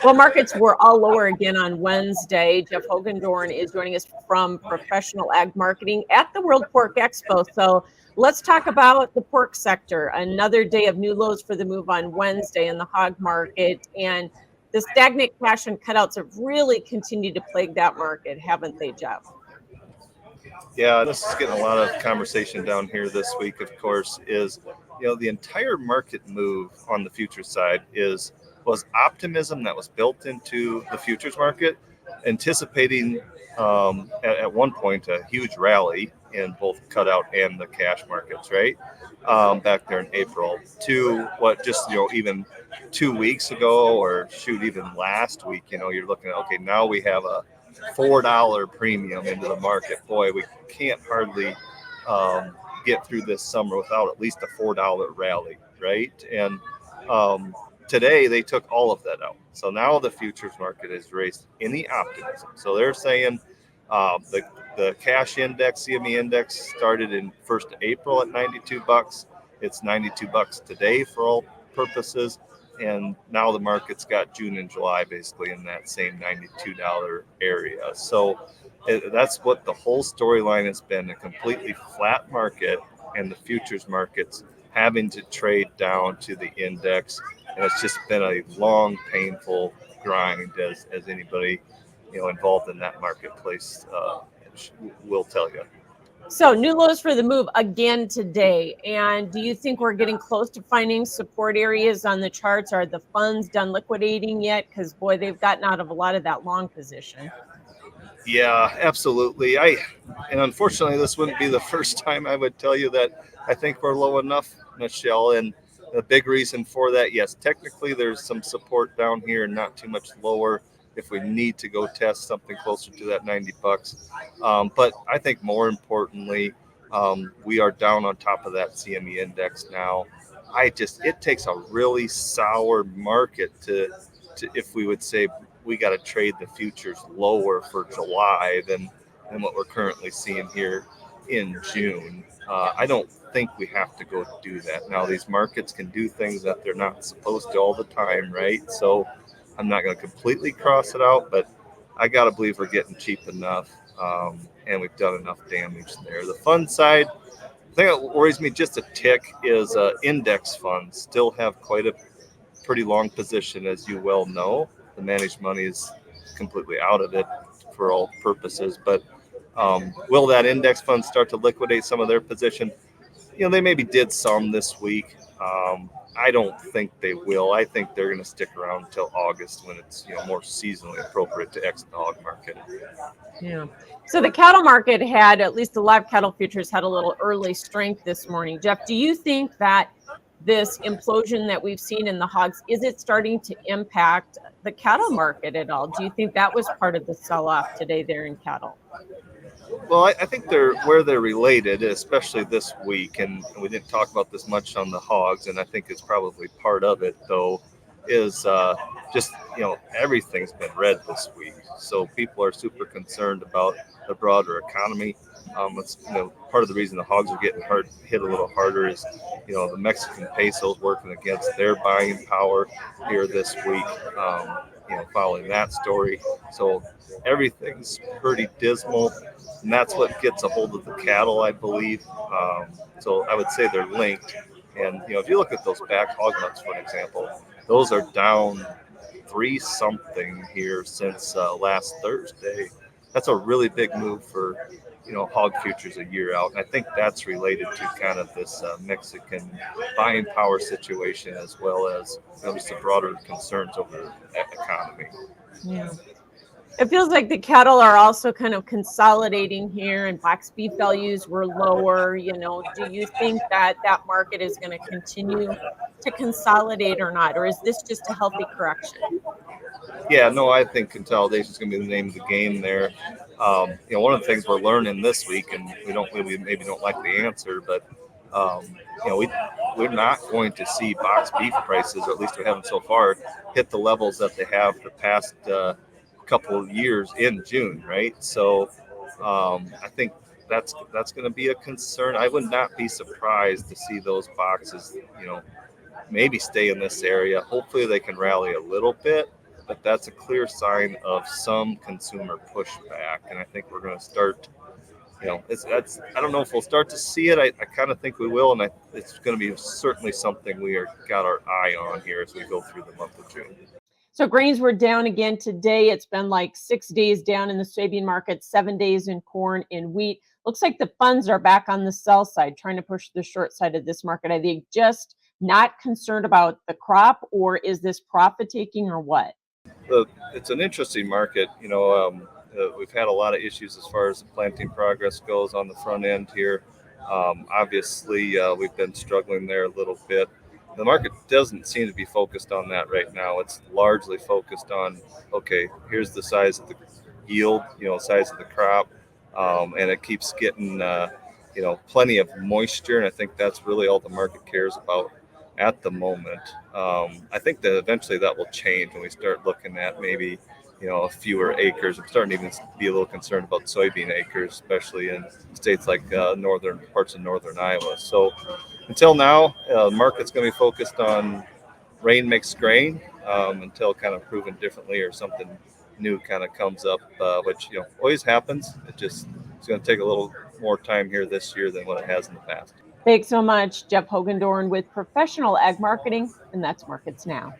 Well, markets were all lower again on Wednesday. Jeff Hoogendoorn is joining us from Professional Ag Marketing at the World Pork Expo. So let's talk about the pork sector. Another day of new lows for the move on Wednesday in the hog market. And the stagnant cash and cutouts have really continued to plague that market, haven't they, Jeff? Yeah, this is getting a lot of conversation down here this week, of course, is, the entire market move on the futures side was optimism that was built into the futures market, anticipating at one point a huge rally in both cutout and the cash markets, right? Back there in April to what just, even 2 weeks ago, or shoot, even last week, you're looking at, okay, now we have a $4 premium into the market. Boy, we can't hardly get through this summer without at least a $4 rally, right? And today they took all of that out. So now the futures market has raised any optimism. So they're saying the cash index, CME index, started in 1st of April at $92. It's $92 today for all purposes. And now the market's got June and July basically in that same $92 area. So that's what the whole storyline has been, a completely flat market, and the futures markets having to trade down to the index. And it's just been a long, painful grind, as anybody involved in that marketplace will tell you. So new lows for the move again today. And do you think we're getting close to finding support areas on the charts? Are the funds done liquidating yet? Because, boy, they've gotten out of a lot of that long position. Yeah, absolutely. And unfortunately, this wouldn't be the first time I would tell you that I think we're low enough, Michelle. And the big reason for that, yes, technically there's some support down here, not too much lower if we need to go test something closer to that $90. But I think more importantly, we are down on top of that CME index now. It takes a really sour market to if we would say we got to trade the futures lower for July than what we're currently seeing here in June. I don't think we have to go do that. Now, these markets can do things that they're not supposed to all the time, right? So I'm not going to completely cross it out, but I got to believe we're getting cheap enough, and we've done enough damage there. The fund side, the thing that worries me just a tick is index funds still have quite a pretty long position, as you well know. The managed money is completely out of it for all purposes, but will that index fund start to liquidate some of their position? They maybe did some this week. I don't think they will. I think they're going to stick around until August, when it's more seasonally appropriate to exit the hog market. Yeah. So the cattle market had, at least the live cattle futures, had a little early strength this morning. Jeff, do you think that this implosion that we've seen in the hogs, is it starting to impact the cattle market at all? Do you think that was part of the sell-off today there in cattle? Well, I think they're related, especially this week, and we didn't talk about this much on the hogs, and I think it's probably part of it, though, is just, everything's been red this week. So people are super concerned about the broader economy. It's, part of the reason the hogs are getting hit a little harder is, the Mexican peso is working against their buying power here this week, following that story. So everything's pretty dismal, and that's what gets a hold of the cattle, I believe. So I would say they're linked. And, if you look at those back hog nuts, for example, those are down 3 something here since last Thursday. That's a really big move for, hog futures a year out. And I think that's related to kind of this Mexican buying power situation, as well as just the broader concerns over the economy. Yeah. It feels like the cattle are also kind of consolidating here, and box beef values were lower. Do you think that market is going to continue to consolidate or not? Or is this just a healthy correction? Yeah, no, I think consolidation is going to be the name of the game there. One of the things we're learning this week, and we maybe don't like the answer, but we're not going to see box beef prices, or at least we haven't so far, hit the levels that they have the past couple of years in June, right? So I think that's going to be a concern. I would not be surprised to see those boxes, maybe stay in this area. Hopefully they can rally a little bit. but that's a clear sign of some consumer pushback. And I think we're going to start, that's, I don't know if we'll start to see it. I kind of think we will. And it's going to be certainly something got our eye on here as we go through the month of June. So grains were down again today. It's been like 6 days down in the soybean market, 7 days in corn and wheat. Looks like the funds are back on the sell side, trying to push the short side of this market. Are they just not concerned about the crop, or is this profit taking, or what? It's an interesting market. We've had a lot of issues as far as the planting progress goes on the front end here. Obviously, we've been struggling there a little bit. The market doesn't seem to be focused on that right now. It's largely focused on, okay, here's the size of the yield, size of the crop, and it keeps getting, plenty of moisture. And I think that's really all the market cares about at the moment. I think that eventually that will change when we start looking at maybe, fewer acres. I'm starting to even be a little concerned about soybean acres, especially in states like northern parts of northern Iowa. So until now, the market's going to be focused on rain mixed grain until kind of proven differently or something new kind of comes up, which always happens. It's going to take a little more time here this year than what it has in the past. Thanks so much, Jeff Hoogendoorn with Professional Ag Marketing, and that's Markets Now.